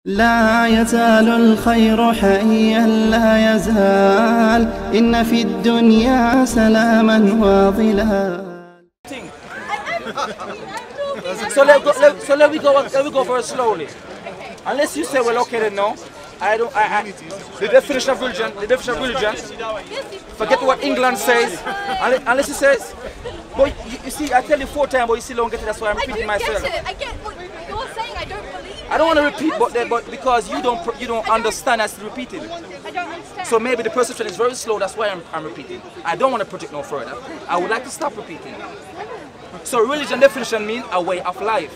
لا يزال الخير حيا لا يزال إن في الدنيا سلاما وظلال. So let me go for it slowly. Unless you say, well, okay then no. The definition of religion, forget what England says, unless it says, but you see, I tell you 4 times, but you still don't get it, that's why I'm repeating myself. I get what you're saying, I don't believe it. I don't want to repeat, but because you don't understand, I still repeat it. I don't understand. So maybe the perception is very slow, that's why I'm repeating. I don't want to project no further. I would like to stop repeating. So religion definition means a way of life.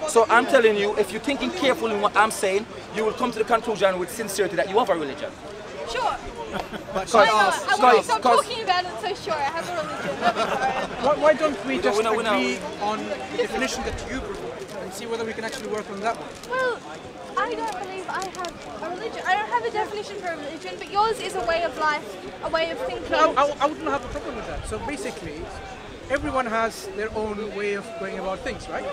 So I'm telling you, if you're thinking carefully in what I'm saying, you will come to the conclusion with sincerity that you have a religion. Sure. I won't stop talking about it, so sure, I have a religion. Why don't we just agree on the definition that you provide and see whether we can actually work on that one? Well, I don't believe I have a religion. I don't have a definition for a religion, but yours is a way of life, a way of thinking. No, I wouldn't have a problem with that. So basically, everyone has their own way of going about things, right?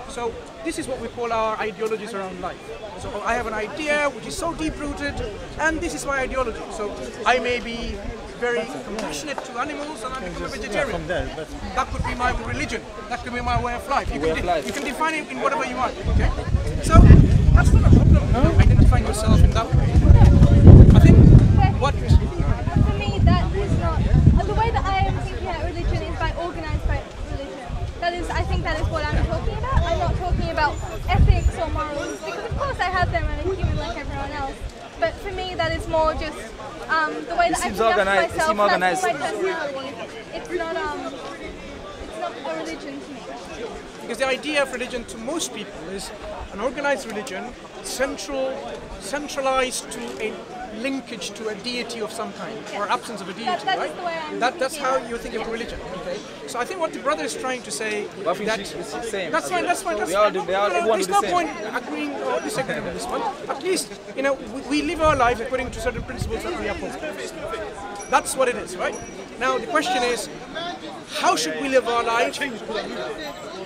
So this is what we call our ideologies around life. So I have an idea which is so deep-rooted, and this is my ideology. So I may be very compassionate to animals and I become a vegetarian. That could be my religion. That could be my way of life. You can define it in whatever you want, okay? So that's not a problem, identifying yourself in that way. I think what... For me, that is not... The way that I am thinking about religion is by organised by religion. That is, I think that is what I'm talking about. I'm not talking about ethics or morals, because of course I have them and I'm human like everyone else. But for me, that is more just the way that I conduct myself, that's my personality. It's not a religion to me. Because the idea of religion to most people is an organised religion, centralized to a linkage to a deity of some kind, or absence of a deity, right? Is the way that's how you think of religion, okay? So I think what the brother is trying to say it's the same. That's fine. There's no point agreeing or disagreeing on this one. At least, you know, we live our lives according to certain principles that we uphold. That's what it is, right? Now the question is, how should we live our lives?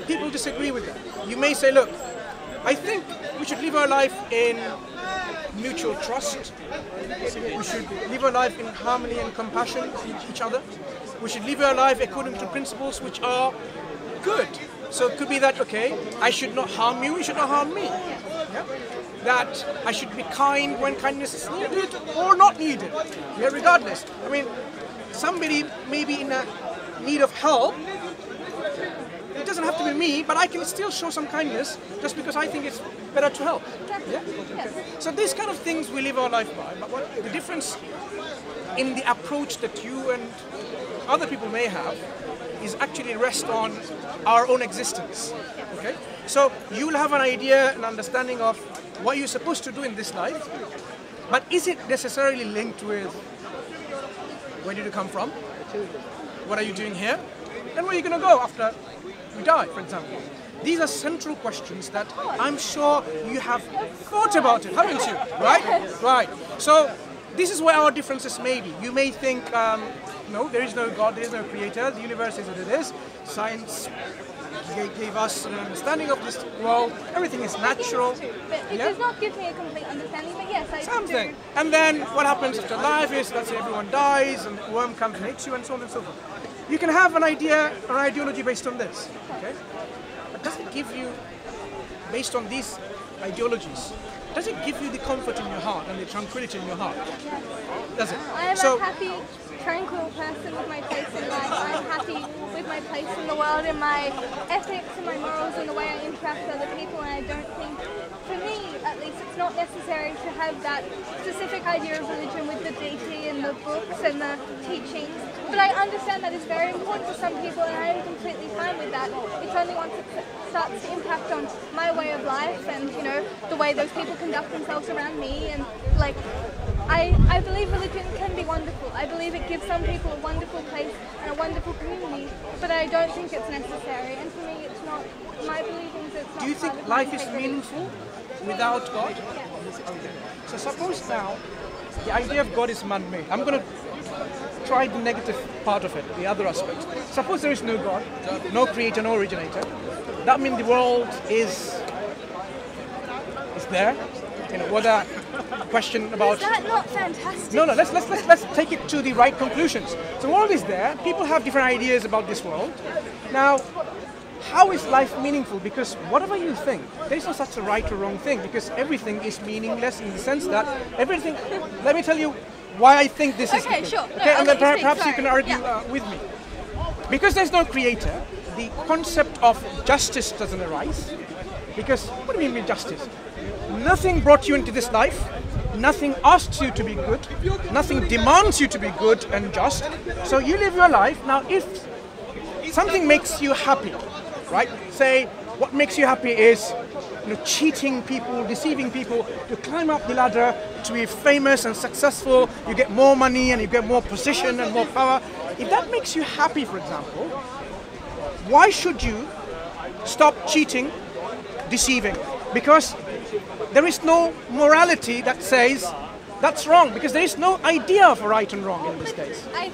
People disagree with that. You may say, look, I think we should live our life in mutual trust. We should live our life in harmony and compassion with each other. We should live our life according to principles which are good. So it could be that, okay, I should not harm you, you should not harm me. Yeah? That I should be kind when kindness is needed or not needed. Yeah, regardless. I mean, somebody may be in a need of help. It doesn't have to be me, but I can still show some kindness just because I think it's better to help. Yeah? Okay. So these kind of things we live our life by. But what the difference in the approach that you and other people may have is actually rest on our own existence. Okay? So you'll have an idea, an understanding of what you're supposed to do in this life, but is it necessarily linked with where did you come from? What are you doing here? And where are you going to go after you die, for example? These are central questions that I'm sure you have thought about it, haven't you? Right? Right. So this is where our differences may be. You may think, no, there is no God, there is no creator, the universe is what it is. Science gave us an understanding of this world, everything is natural. It does not give me a complete understanding, but yes, I Something. do. And then what happens after life is, let's say everyone dies and a worm comes and hits you and so on and so forth. You can have an idea, an ideology based on this, okay? But does it give you, based on these ideologies, does it give you the comfort in your heart and the tranquility in your heart? Does it? I am a happy, tranquil person with my place in life. I'm happy with my place in the world and my ethics and my morals and the way I interact with other people, and I don't think, for me at least, it's not necessary to have that specific idea of religion with the deity and the books and the teachings. But I understand that is very important to some people, and I am completely fine with that. It's only once it starts to impact on my way of life and, you know, the way those people conduct themselves around me, and like, I believe religion can be wonderful. I believe it gives some people a wonderful place and a wonderful community, but I don't think it's necessary, and for me it's not, my beliefs, it's not. Do you think life is meaningful without God? Okay. So suppose now the idea of God is man-made. I'm going to try the negative part of it, the other aspect. Suppose there is no God, no creator, no originator. That means the world is there, whether question about. Is that not fantastic? No, let's take it to the right conclusions. So the world is there. People have different ideas about this world. Now, how is life meaningful? Because whatever you think, there is no such a right or wrong thing. Because everything is meaningless in the sense that everything. Let me tell you why I think this is. Okay, sure. No, Okay, and then perhaps you sorry. can argue Yeah. with me. Because there's no creator, the concept of justice doesn't arise. Because what do you mean with justice? Nothing brought you into this life. Nothing asks you to be good. Nothing demands you to be good and just. So you live your life. Now, if something makes you happy, right? Say, what makes you happy is cheating people, deceiving people, to climb up the ladder, to be famous and successful. You get more money and you get more position and more power. If that makes you happy, for example, why should you stop cheating, deceiving? Because there is no morality that says that's wrong, because there is no idea of right and wrong in this case. I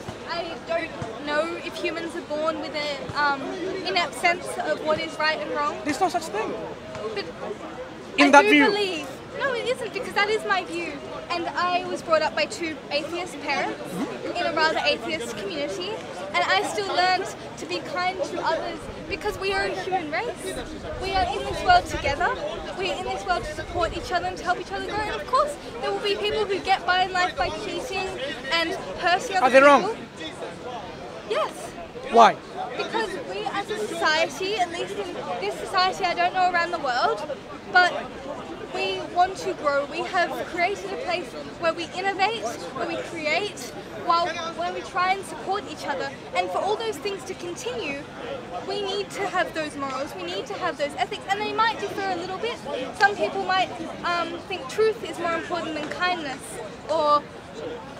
don't know if humans are born with an inept sense of what is right and wrong. There's no such thing. But In I that do view. believe. No, it isn't, because that is my view. And I was brought up by two atheist parents in a rather atheist community. And I still learned to be kind to others because we are a human race. We are in this world together. We are in this world to support each other and to help each other grow. And of course, there will be people who get by in life by cheating and hurting other people. Are they wrong? Yes. Why? Because we as a society, at least in this society, I don't know around the world, but we want to grow. We have created a place where we innovate, where we create, where we try and support each other. And for all those things to continue, we need to have those morals, we need to have those ethics, and they might differ a little bit. Some people might think truth is more important than kindness, or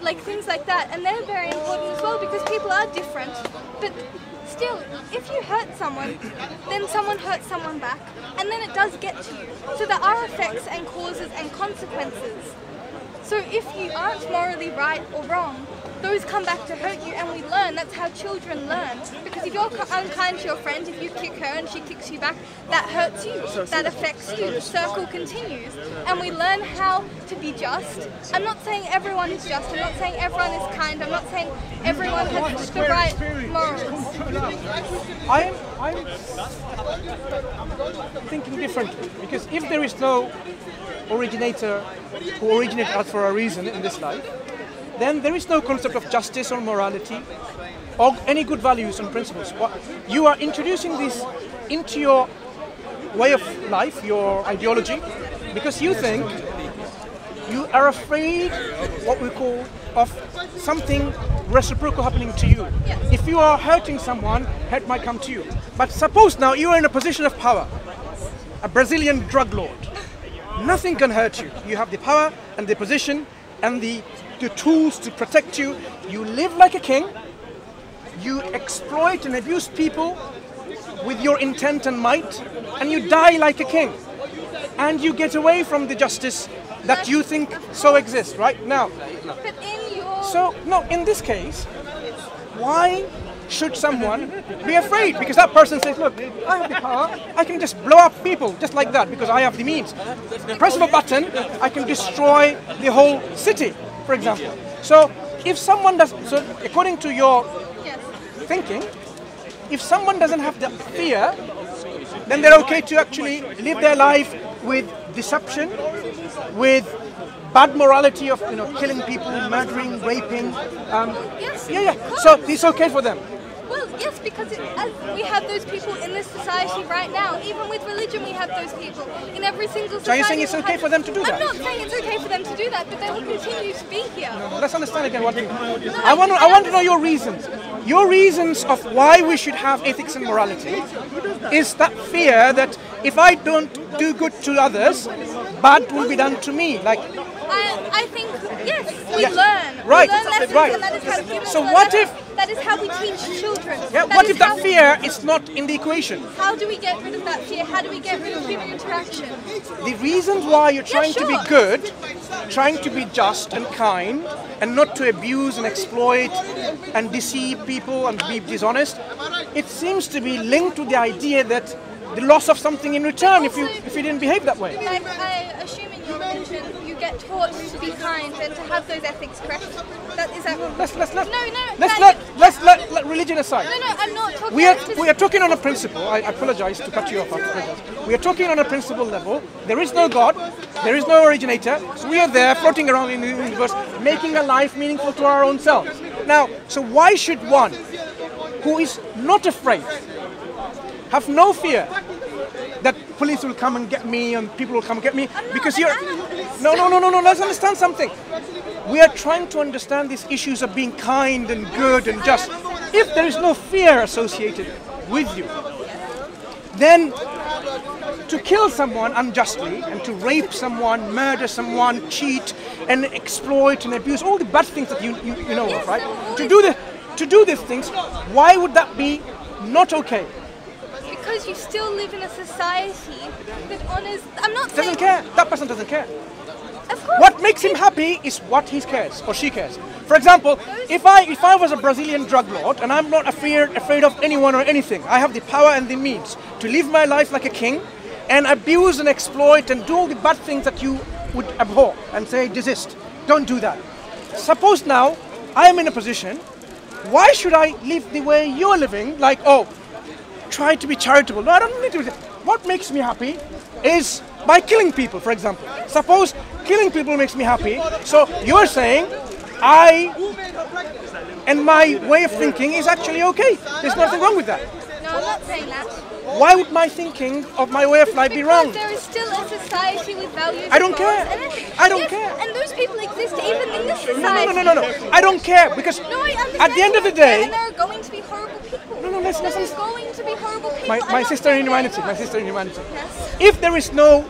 like things like that, and they're very important as well because people are different. But still, if you hurt someone, then someone hurts someone back, and then it does get to you. So there are effects and causes and consequences. So if you aren't morally right or wrong, those come back to hurt you, and we learn. That's how children learn. Because if you're unkind to your friend, if you kick her and she kicks you back, that hurts you, that affects you. The circle continues, and we learn how to be just. I'm not saying everyone is just, I'm not saying everyone is kind, I'm not saying everyone has the right morals. I'm thinking differently, because if there is no originator who originated us for a reason in this life, then there is no concept of justice or morality or any good values and principles. You are introducing this into your way of life, your ideology, because you think you are afraid, what we call, of something reciprocal happening to you. If you are hurting someone, hurt might come to you. But suppose now you are in a position of power, a Brazilian drug lord. Nothing can hurt you. You have the power and the position and the tools to protect you. You live like a king. You exploit and abuse people with your intent and might, and you die like a king. And you get away from the justice that you think so exists, right? Now, But in your... so, no, in this case, why should someone be afraid? Because that person says, look, I have the power, I can just blow up people just like that because I have the means. Press of a button, I can destroy the whole city, for example. So, if someone does, so according to your thinking, if someone doesn't have the fear, then they're okay to actually live their life with deception, with bad morality of killing people, murdering, raping. So it's okay for them. Well, yes, because as we have those people in this society right now. Even with religion, we have those people in every single society. So you're saying it's okay for them to do that? I'm not saying it's okay for them to do that, but they will continue to be here. Let's understand again one thing. I want to know your reasons. Your reasons of why we should have ethics and morality is that fear that if I don't do good to others, bad will be done to me. Like, I think, yes, we learn. Right, We learn lessons, right. and that is how humans So learn. what if... That is how we teach children. Yeah, what if that fear is not in the equation? How do we get rid of that fear? How do we get rid of human interaction? The reasons why you're trying to be sure. good, trying to be just and kind, and not to abuse and exploit and deceive people and be dishonest, it seems to be linked to the idea that the loss of something in return if you didn't behave that way. I assume in your religion religion, you get taught to be kind and to have those ethics correct. Let's let religion aside. No, I'm not talking We are talking on a principle. I apologize to cut you off. I apologize. We are talking on a principle level. There is no God. There is no originator. So we are there floating around in the universe, making a life meaningful to our own selves. Now, so why should one who is not afraid, have no fear that police will come and get me and people will come and get me because you're... No, let's understand something. We are trying to understand these issues of being kind and good and just. If there is no fear associated with you, then to kill someone unjustly and to rape someone, murder someone, cheat and exploit and abuse, all the bad things that you know of, right? To do these things, why would that be not okay? Because you still live in a society that honors... I'm not saying... Doesn't care. That person doesn't care. Of course. What makes him happy is what he cares or she cares. For example, if I was a Brazilian drug lord and I'm not afraid of anyone or anything, I have the power and the means to live my life like a king and abuse and exploit and do all the bad things that you would abhor and say desist. Don't do that. Suppose now I am in a position, why should I live the way you're living? Like, oh, try to be charitable. No, I don't need to. What makes me happy is by killing people, for example. Suppose killing people makes me happy. So you're saying I and my way of thinking is actually okay. There's nothing wrong with that. No, I'm not saying that. Why would my thinking of my way of life be wrong? Because there is still a society with values. I don't care. I don't care. And those people exist even in this society. No. I don't care because No, I understand. at the end of the day... And there are going to be horrible people. No, let's There is going to be horrible people. My sister in humanity. Yes. If there is no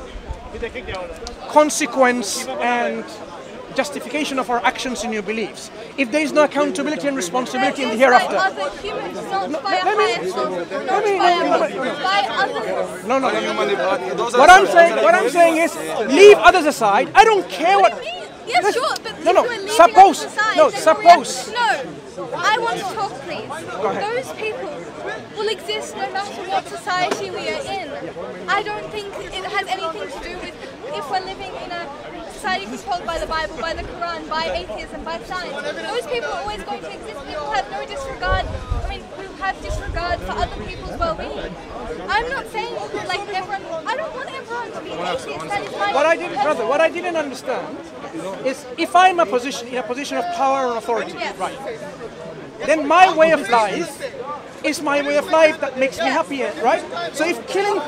consequence and justification of our actions and your beliefs, if there is no accountability and responsibility in the hereafter. By other humans, not by a higher soul, not by others. No. What I'm saying is, leave others aside. I don't care what. Yes, sure, but if No. we're leaving Suppose. others aside, No. then Suppose. No. I want to talk, please. Go ahead. Those people will exist no matter what society we are in. I don't think it has anything to do with if we're living in a society controlled by the Bible, by the Quran, by atheism, by science. Those people are always going to exist. People have no disregard. Who have disregard for other people's well-being. I'm not saying like everyone. I don't want everyone to be an atheist. That is my What I didn't understand is if I'm in a position of power and authority, right? Then my way of life is my way of life that makes me happy, right? So if killing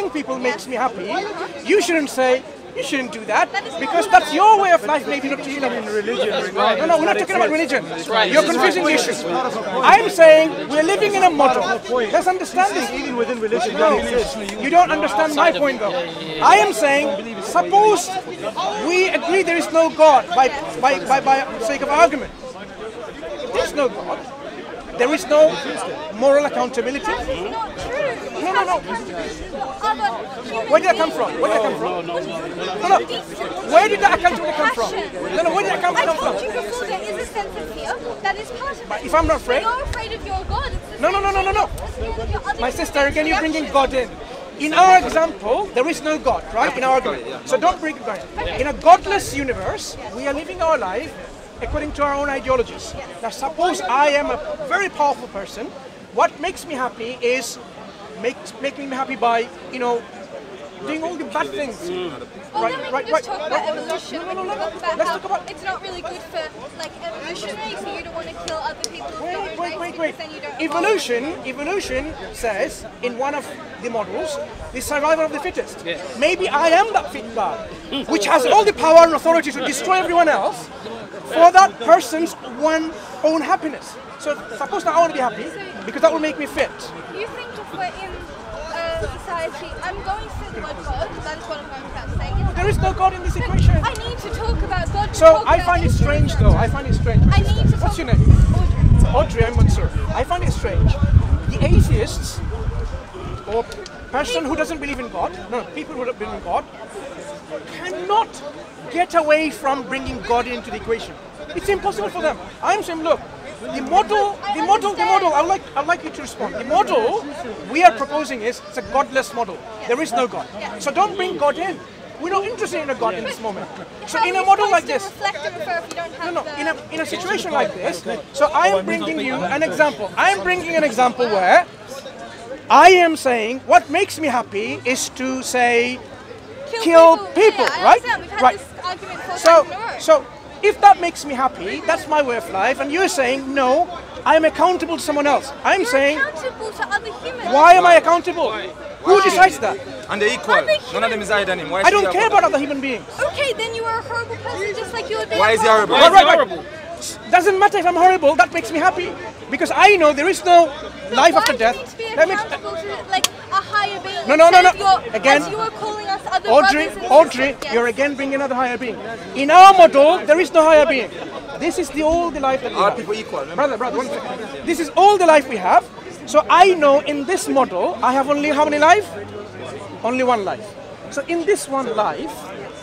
people makes me happy, you shouldn't say you shouldn't do that because that's your way of life, maybe not to you. In religion, No, we're not talking about religion. You're confusing the issue. I'm saying we're living in a model. Let's understand this. even within religion, No, you don't understand my point though. I am saying, suppose we agree there is no God by sake of argument. If there is no God, there is no moral accountability. That is not true. No. Where did that come from? No. Where did that accountability come from? No, where did that come I from? told you before there is a sense of fear. That is part of it. If I'm not afraid? You're afraid of your God. It's the No. same of your other My sister, again, you're bringing reactions. God in. In our example, there is no God, right? In our argument. So don't bring God in. In a godless universe, we are living our life according to our own ideologies. Now, suppose I am a very powerful person. What makes me happy is making me happy by, doing all the bad things. Well, then we can just talk about evolution. No. Let's talk about it's not really good for evolutionary, so you don't want to kill other people's Wait. because then you don't Evolution says in one of the models, the survival of the fittest. Maybe I am that fit guy, which has all the power and authority to destroy everyone else for that person's own happiness. So suppose that I want to be happy because that will make me fit. You think if we're in society, I'm going to say the word God, that is what I'm going to say. There is no God in this equation. I need to talk about God. So I find it strange though. I find it strange. I need to What's talk your name? Audrey. Audrey, I'm Mansur. I find it strange. The atheists or person who doesn't believe in God, people who don't believe in God, cannot get away from bringing God into the equation. It's impossible for them. I'm saying, look, the model, I'd like you to respond. The model we are proposing is it's a godless model. There is no God. So don't bring God in. We're not interested in a God in this moment. So in a model like this, in a situation like this, so I am bringing you an example. I am bringing an example where I am saying what makes me happy is to say kill people, right? Right. So if that makes me happy, that's my way of life, and you're saying no, I am accountable to someone else. I'm saying accountable to other humans. Why am I accountable? Who decides that? And they're equal. None of them is higher than him. Why I don't care about other human beings. Okay, then you are a horrible person just like you are. Why is he horrible? Why is he horrible? Doesn't matter if I'm horrible, that makes me happy. Because I know there is no life after death. That makes to, like, a higher being. No. Again, you are calling us other Audrey, you're again bringing another higher being. In our model, there is no higher being. This is all the life that we have. Are people equal? Brother, 1 second. This is all the life we have. So I know in this model, I have only how many life? Only one life. So in this one life,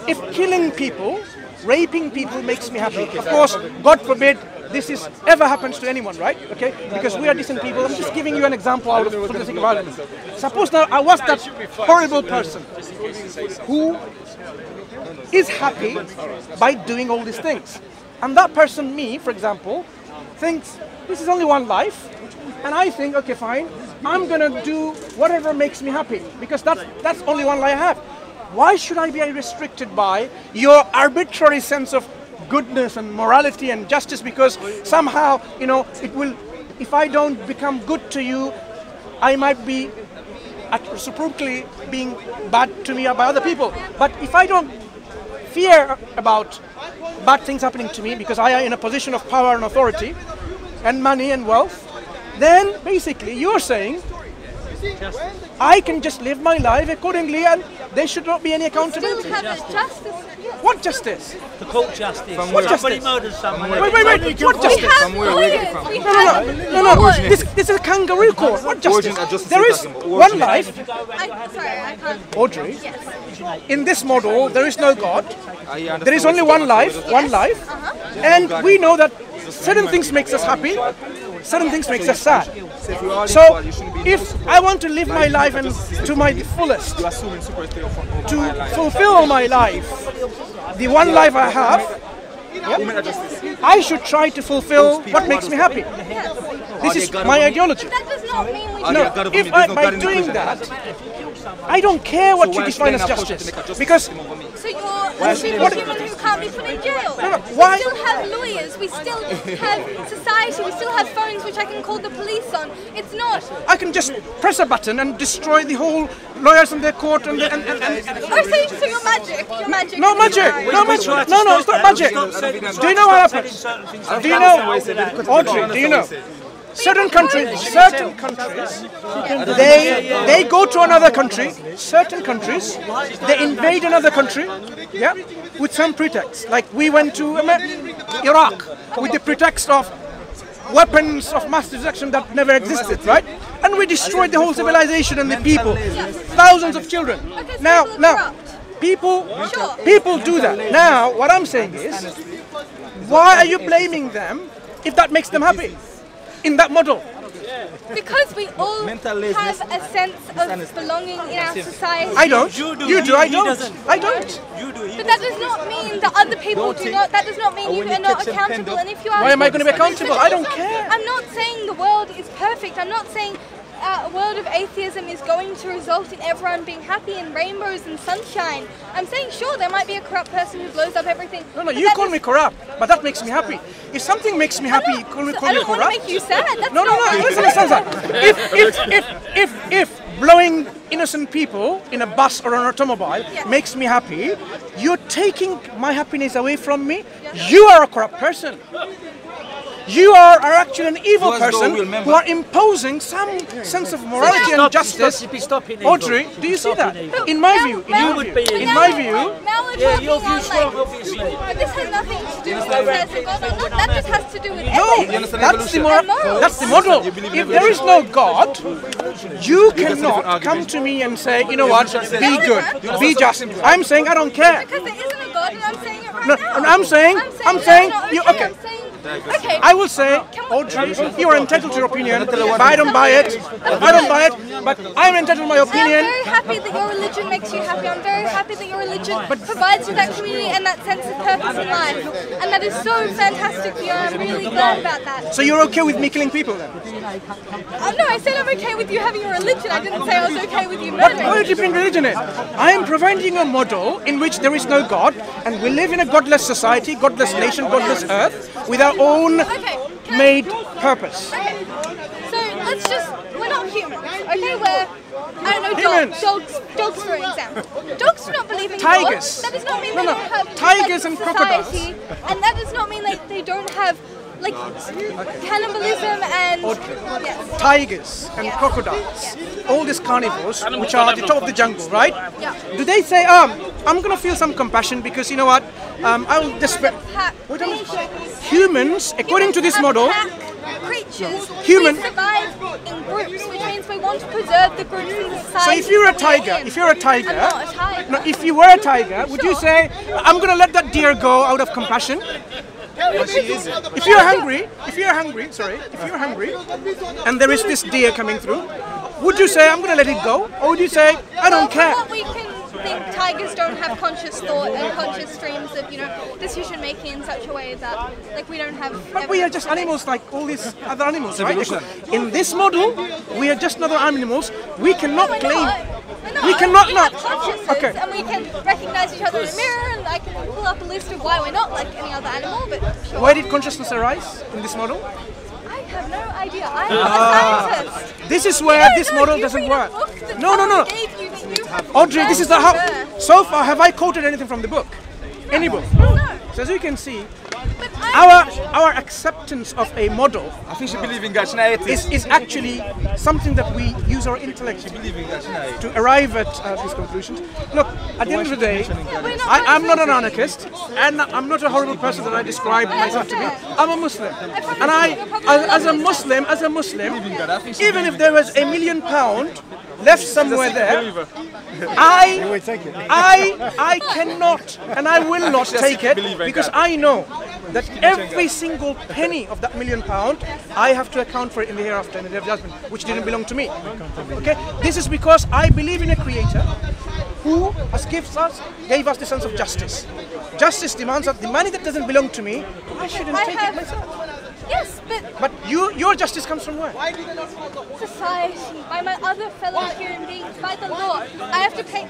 if killing people, raping people makes me happy. Of course, God forbid this is ever happens to anyone, right? Okay? Because we are decent people. I'm just giving you an example out of for the sake of argument. Suppose now I was that horrible person who is happy by doing all these things. And that person, me, for example, thinks this is only one life, and I think, okay, fine, I'm gonna do whatever makes me happy because that's only one life I have. Why should I be restricted by your arbitrary sense of goodness and morality and justice? Because somehow, you know, it will. If I don't become good to you, I might be reciprocally being bad to me by other people. But if I don't fear about bad things happening to me because I am in a position of power and authority and money and wealth, then basically you're saying I can just live my life accordingly and there should not be any accountability. Still have justice. What justice? The court justice. What justice? Somebody murdered someone. Wait. What justice? No. This is a kangaroo court. What justice? There is one life. Sorry, I can't. Audrey, Yes. in this model, there is no God. There is only one life, and we know that certain things makes us happy, certain things makes us sad. So, if I want to live my life and to my fullest, to fulfill my life, the one life I have, I should try to fulfill what makes me happy. This is my ideology. That does not mean we No, if by doing that, I don't care what you define as justice, because So you're treating human who can't be put in jail. why? We still have lawyers, we still have society, we still have phones which I can call the police on. It's not. I can just press a button and destroy the whole lawyers and their court and So you're magic. You're magic. no magic. No, it's not magic. Do you know what happens? Do you know, Audrey? Do you know? Certain countries, they go to another country. Certain countries, they invade another country, yeah, with some pretext. Like we went to Iraq with the pretext of weapons of mass destruction that never existed, right? And we destroyed the whole civilization and the people, thousands of children. Now, people do that. Now, what I'm saying is, why are you blaming them if that makes them happy? In that model. Because we all have a sense of belonging in our society. I don't. You do. I don't. But that does not mean that other people do not. That does not mean you are not accountable. And if you are, Why am I going to be accountable? I don't care. I'm not saying the world is perfect. I'm not saying a world of atheism is going to result in everyone being happy and rainbows and sunshine. I'm saying, sure, there might be a corrupt person who blows up everything. No, you call me corrupt, but that makes me happy. If something makes me happy, you call me corrupt. I don't want to make you sad. That's No. Listen. If blowing innocent people in a bus or an automobile makes me happy, you're taking my happiness away from me. You are a corrupt person. You are actually an evil person who are imposing some sense of morality and justice. Audrey, do you see that? In my view, Now we're talking on, obviously. but this has nothing to do with God. That just has to do with no, ethics. that's the model. If there is no God, you cannot come to me and say, you know what, be good, be just. I'm saying I don't care. Because there isn't a God, and I'm saying it right No, now. and I'm saying, you okay. I'm saying Okay. I will say, Audrey, you are entitled to your opinion, but I don't buy it. I don't buy it, but I'm entitled to my I'm opinion. very happy that your religion makes you happy. I'm very happy that your religion provides you that community and that sense of purpose in life. And that is so fantastic for you, and I'm really glad about that. So you're okay with me killing people then? No, I said I'm okay with you having a religion. I didn't say I was okay with you What murdering. do you bring religion in? I am providing a model in which there is no God, and we live in a godless society, godless nation, godless earth, with our own made purpose. Okay. So let's just, we're not humans, okay? We're, I don't know, Humans. dogs for example. Dogs do not believe in Tigers. God. That does not mean No, they no. don't have Tigers like, and crocodiles. society, and that does not mean like they don't have like cannibalism and yes. Tigers and crocodiles, all these carnivores, which are at the top of the jungle, right? Yeah. Do they say, I'm going to feel some compassion because you know what, I'll despair. Pack Humans, according to this model, creatures, Human- we survive in groups, which means we want to preserve the groups in society. so if you're a that we are tiger, in. if you're a tiger, I'm not a tiger. no, if you were a tiger, would you say, I'm going to let that deer go out of compassion? If you're hungry, and there is this deer coming through, would you say, I'm going to let it go? Or would you say, I don't care? What we can think, tigers don't have conscious thought and conscious streams of, decision making in such a way that, like, we don't have. But we are just animals like all these other animals, right? In this model, we are just other animals. We cannot We're claim. not. We're not. We cannot we not. have consciousness, Okay. and we can recognize each other in the mirror, and I can pull up a list of why we're not like any other animal. But sure. Where did consciousness arise in this model? I have no idea. I'm a scientist. This is where No, this no, model you doesn't read work. a book that No. someone gave you that you have Audrey, this is the how. there. So far, have I quoted anything from the book? Any book? No. So as you can see, But I our acceptance of a model I think she believes in God. She's not atheist. is actually something that we use our intellect to arrive at these conclusions. Look, at the end of the day, I'm not an anarchist, and I'm not a horrible person that I describe myself to be. I'm a Muslim, and as a Muslim, even if there was £1 million left somewhere there, I cannot and I will not take it because I know that every single penny of that £1 million, I have to account for it in the hereafter, in the day of judgment, which didn't belong to me. Okay, this is because I believe in a creator who gave us the sense of justice. Justice demands that the money that doesn't belong to me, I shouldn't take it myself. Yes, but But your justice comes from where? society, by my other fellow human beings, by the law. I have to pay.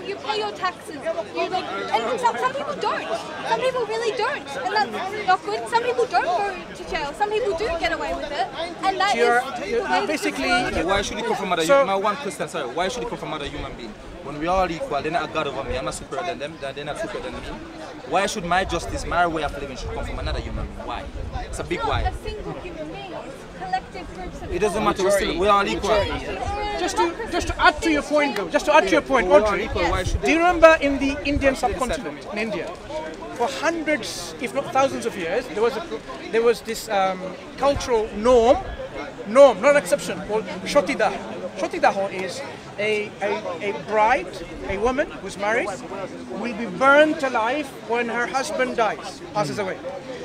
You pay your taxes. And some people don't. Some people really don't, and that's not good. Some people don't go to jail. Some people do get away with it, and that is the way basically- that this world Why should it come from other So- my one question, sorry, why should it come from other human being? When we are all equal, they're not a God over me, I'm not superior than them, they're not superior than me. Why should my justice, my way of living should come from another human being? Why? It's a big not why. a single human being. It's collective groups of It doesn't matter, we're all equal. Just to add to your point, though, just to add to your point, Audrey, Why should do you remember in the Indian subcontinent, in India, for hundreds, if not thousands of years, there was this cultural norm, not an exception, called Shotidah. Shotidah is a bride, a woman who's married, will be burnt alive when her husband dies, passes away.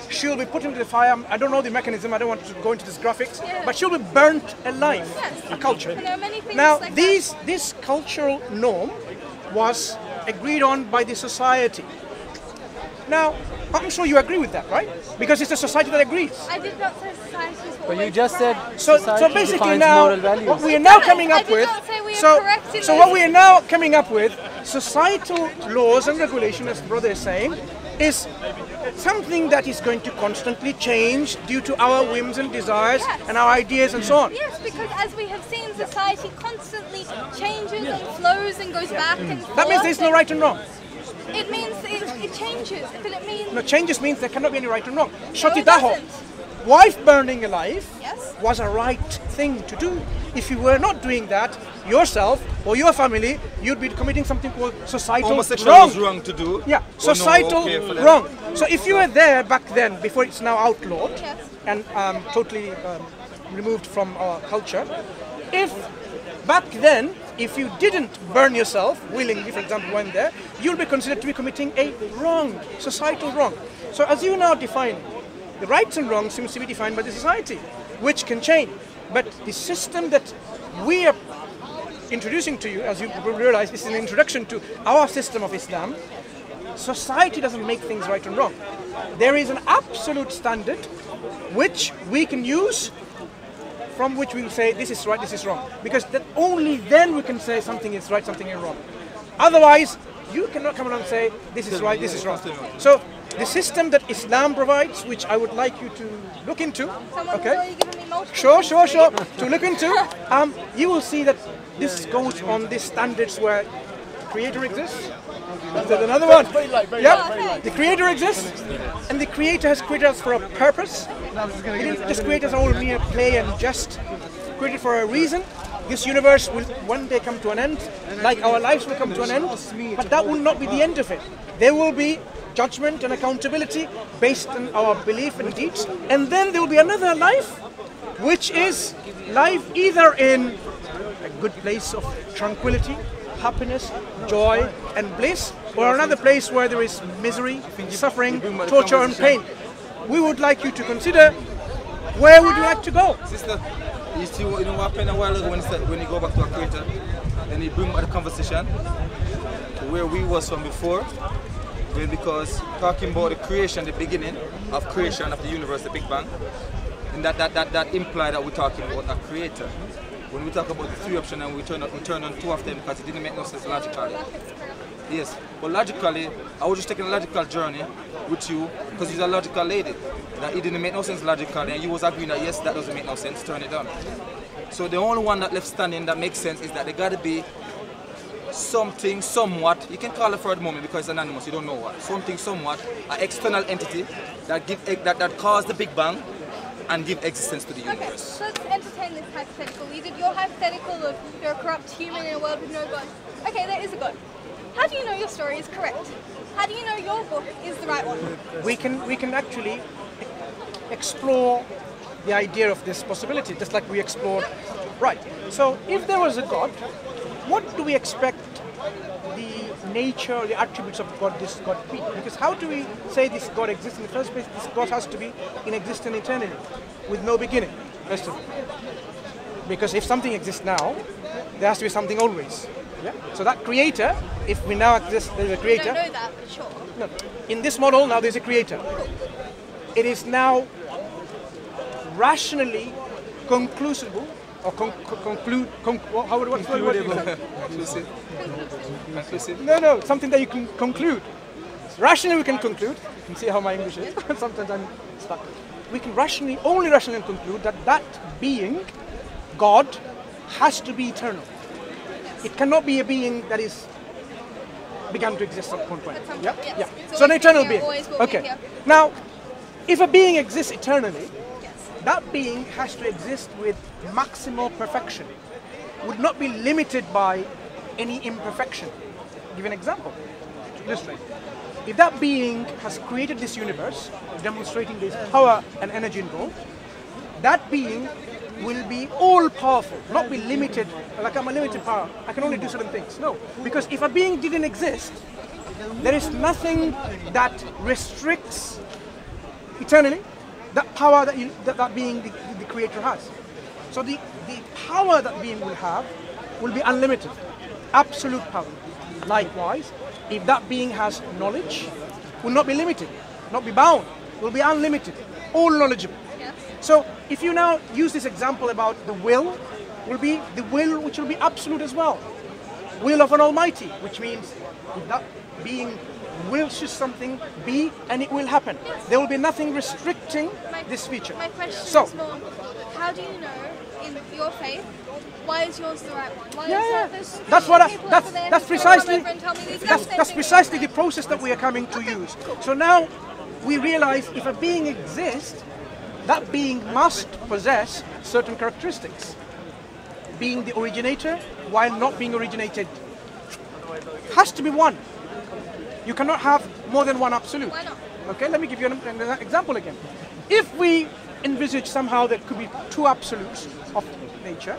She'll be put into the fire. I don't know the mechanism. I don't want to go into these graphics, but she'll be burnt alive. Yes. A culture. And there are many things Now, like this cultural norm was agreed on by the society. Now, I'm sure you agree with that, right? Because it's the society that agrees. I did not say society is But you just said So society basically defines now, moral values. what we are now does. coming I up did with, not say we are correct in so this. what we are now coming up with, societal laws and regulation, as the brother is saying, is something that is going to constantly change due to our whims and desires Yes. and our ideas and so on. Yes, because as we have seen, society constantly changes and flows and goes back and forth. That means there's no right and wrong. It means it changes, but it means No, changes means there cannot be any right and wrong. it Shotidaho, doesn't. wife burning alive, Yes. was a right thing to do. If you were not doing that yourself or your family, you'd be committing something called societal Homosexual wrong. is wrong to do. Yeah, Or no, societal okay for them. wrong. So if you were there back then, before it's now outlawed Yes. and totally removed from our culture, if back then, if you didn't burn yourself willingly, for example, when there, you'll be considered to be committing a wrong, societal wrong. So as you now define, The rights and wrongs seems to be defined by the society, which can change. But the system that we are introducing to you, as you will realize, this is an introduction to our system of Islam. Society doesn't make things right and wrong. There is an absolute standard which we can use, from which we will say this is right, this is wrong. Because that only then we can say something is right, something is wrong. Otherwise, you cannot come along and say this is right, this is wrong. So the system that Islam provides, which I would like you to look into, okay? Sure, to look into, you will see that this goes on these standards where Creator exists. There's another one. Yeah, the Creator exists, and the Creator has created us for a purpose. He didn't just create us all mere play and just created for a reason. This universe will one day come to an end, like our lives will come to an end, but that will not be the end of it. There will be judgment and accountability based on our belief and deeds, and then there will be another life, which is life either in a good place of tranquility, happiness, joy and bliss, or another place where there is misery, suffering, torture and pain. We would like you to consider, where would you like to go? Sister, you see what happened a while ago when you go back to a Creator, then you bring back the conversation to where we was from before, because talking about the creation, the beginning of creation of the universe, the Big Bang, and that implies that we're talking about a Creator. When we talk about the three options and we turn on two of them because it didn't make no sense logically. Yes, but logically, I was just taking a logical journey with you because you're a logical lady. That it didn't make no sense logically, and you was agreeing that yes, that doesn't make no sense, turn it down. So the only one that left standing that makes sense is that there got to be something, somewhat, you can call it for the moment because it's anonymous, you don't know what, something, somewhat, an external entity that caused the Big Bang and give existence to the universe. Okay, so let's entertain this hypothetical. You did your hypothetical of you're a corrupt human in a world with no God. Okay, there is a God. How do you know your story is correct? How do you know your book is the right one? We can actually explore the idea of this possibility, just like we explored. Right. So if there was a God, what do we expect the nature, the attributes of this God to be? Because how do we say this God exists in the first place? This God has to be in existence eternally, with no beginning, first of all. Because if something exists now, there has to be something always. Yeah? So that Creator, if we now exist, there's a Creator. I don't know that, but sure. No. In this model, now there's a Creator. It is now rationally conclusible, or what's the word? Conclusive. No, something that you can conclude. Rationally we can conclude. You can see how my English is. Sometimes I'm stuck. We can only rationally conclude that that being, God, has to be eternal. It cannot be a being that is began to exist at one point. Yeah? Yes. Yeah. So an eternal being. Okay. Now, if a being exists eternally, that being has to exist with maximal perfection. Would not be limited by any imperfection. I'll give an example to illustrate. If that being has created this universe, demonstrating this power and energy involved, that being will be all-powerful, not be limited, like I'm a limited power, I can only do certain things. No, because if a being didn't exist, there is nothing that restricts eternally that power that being, the Creator has. So the power that being will have will be unlimited, absolute power. Likewise, if that being has knowledge, will not be limited, not be bound, will be unlimited, all knowledgeable. So if you now use this example about the will be the will which will be absolute as well. Will of an Almighty, which means if that being wills something be, and it will happen. There will be nothing restricting this feature. My question is more, how do you know in your faith why is yours the right one? Why is that's precisely the process that we are coming to use. So now we realize if a being exists, that being must possess certain characteristics. Being the originator while not being originated has to be one. You cannot have more than one absolute. Why not? Okay, let me give you an example again. If we envisage somehow there could be two absolutes of nature,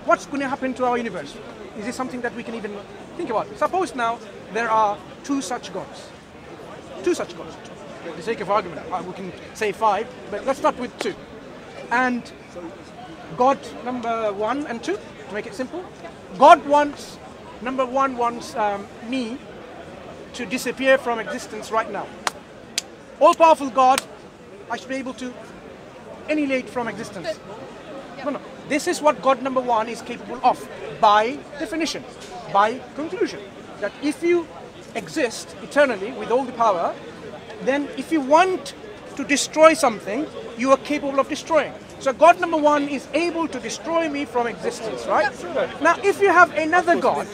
what's going to happen to our universe? Is this something that we can even think about? Suppose now there are two such gods. for the sake of argument, we can say 5, but let's start with 2. And God number 1 and 2, to make it simple. God wants, number 1 wants me to disappear from existence right now. All-powerful God, I should be able to annihilate from existence. No. This is what God number 1 is capable of, by definition, by conclusion. That if you exist eternally with all the power, then if you want to destroy something, you are capable of destroying. So God number 1 is able to destroy me from existence, right? Now, if you have another God,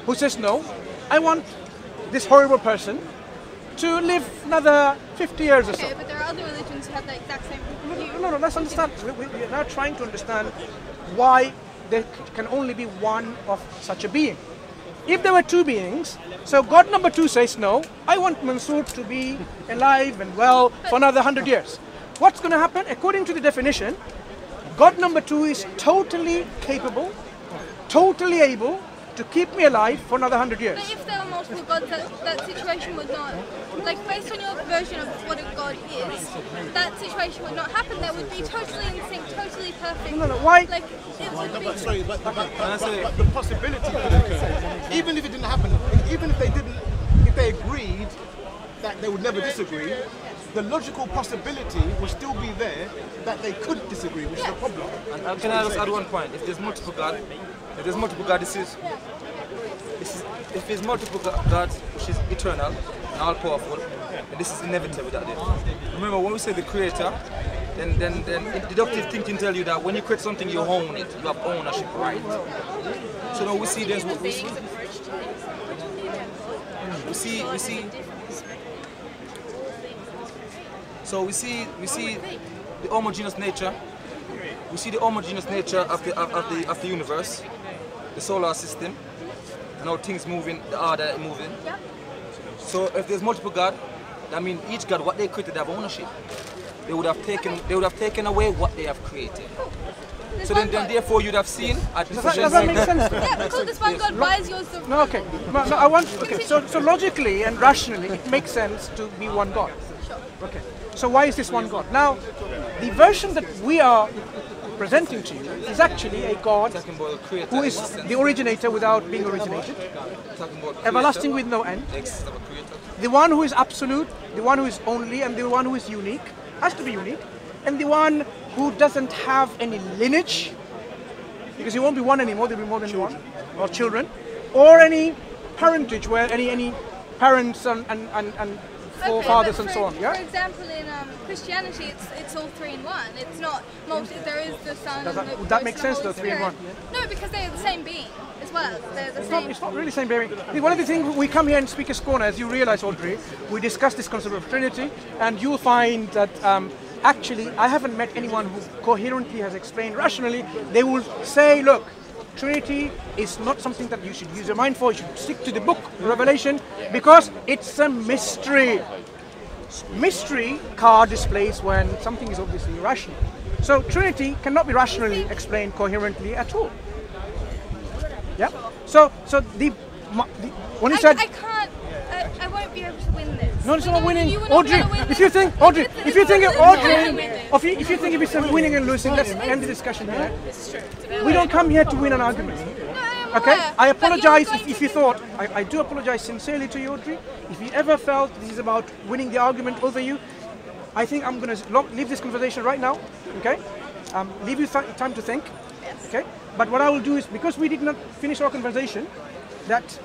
who says, no, I want this horrible person to live another 50 years or so. Okay, but there are other religions who have the exact same view. No, let's understand. We're now trying to understand why there can only be one of such a being. If there were 2 beings, so God number 2 says, no, I want Mansur to be alive and well for another 100 years. What's going to happen? According to the definition, God number 2 is totally capable, totally able to keep me alive for another 100 years. But if there were multiple gods, that situation would not, like based on your version of what a god is, that situation would not happen. That would be totally in sync, totally perfect. No, why? Like, it would be. Sorry, but the possibility could occur. Even if it didn't happen, even if they agreed that they would never disagree, the logical possibility would still be there that they could disagree, which is a problem. And can I just add one point? If there's multiple God, if there's multiple gods, which is eternal and all powerful, and this is inevitable that day. Remember, when we say the creator, then deductive thinking tells you that when you create something, you own it. You have ownership, right? So now we see there's what we see. So we see the homogeneous nature. We see the homogeneous nature of the universe, the solar system, and how things moving, the order that moving. So if there's multiple gods, that means each god, what they created, they have ownership. They would have taken away what they have created. So then therefore you'd have seen a Does that make sense? Yeah, because this one god buys yours. No, okay. No, I want. Okay. So logically and rationally, it makes sense to be one God. Okay. So why is this one God? Now, the version that we are presenting to you is actually a God who is the originator without being originated, everlasting with no end, the one who is absolute, the one who is only, and the one who is unique, has to be unique, and the one who doesn't have any lineage, because he won't be one anymore, there'll be more than one, or children, or any parentage where any parents and forefathers and so on. Yeah. For example, in Christianity, it's all 3 in 1. It's not multi. There is the Son. Would that make sense, though, 3 in 1? No, because they're the same being as well. They're the same. It's not really the same being. One of the things we come here in Speaker's Corner, as you realise, Audrey, we discuss this concept of Trinity, and you'll find that actually I haven't met anyone who coherently has explained rationally. They will say, look, Trinity is not something that you should use your mind for. You should stick to the book, Revelation, because it's a mystery. Mystery card displays when something is obviously irrational. So Trinity cannot be rationally explained coherently at all. Yeah. So when you said I can't. I won't be able to win this. no, it's not winning, you Audrey. If you think if it's a winning and losing, let's end the discussion here. We don't come here to win an argument. Okay, I apologize if you thought, I do apologize sincerely to you, Audrey. If you ever felt this is about winning the argument over you, I think I'm going to leave this conversation right now, okay? Leave you time to think, okay? But what I will do is, because we did not finish our conversation, that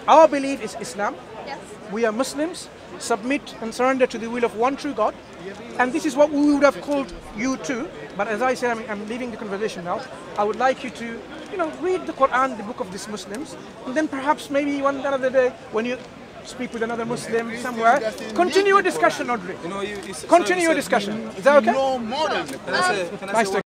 our belief is Islam. Yes. We are Muslims, submit and surrender to the will of one true God. And this is what we would have called you too. But as I said, I'm leaving the conversation now. I would like you to, read the Quran, the book of these Muslims, and then perhaps maybe one another day when you speak with another Muslim somewhere, continue a discussion, Audrey. Continue a discussion. Is that okay? No more than. Can I say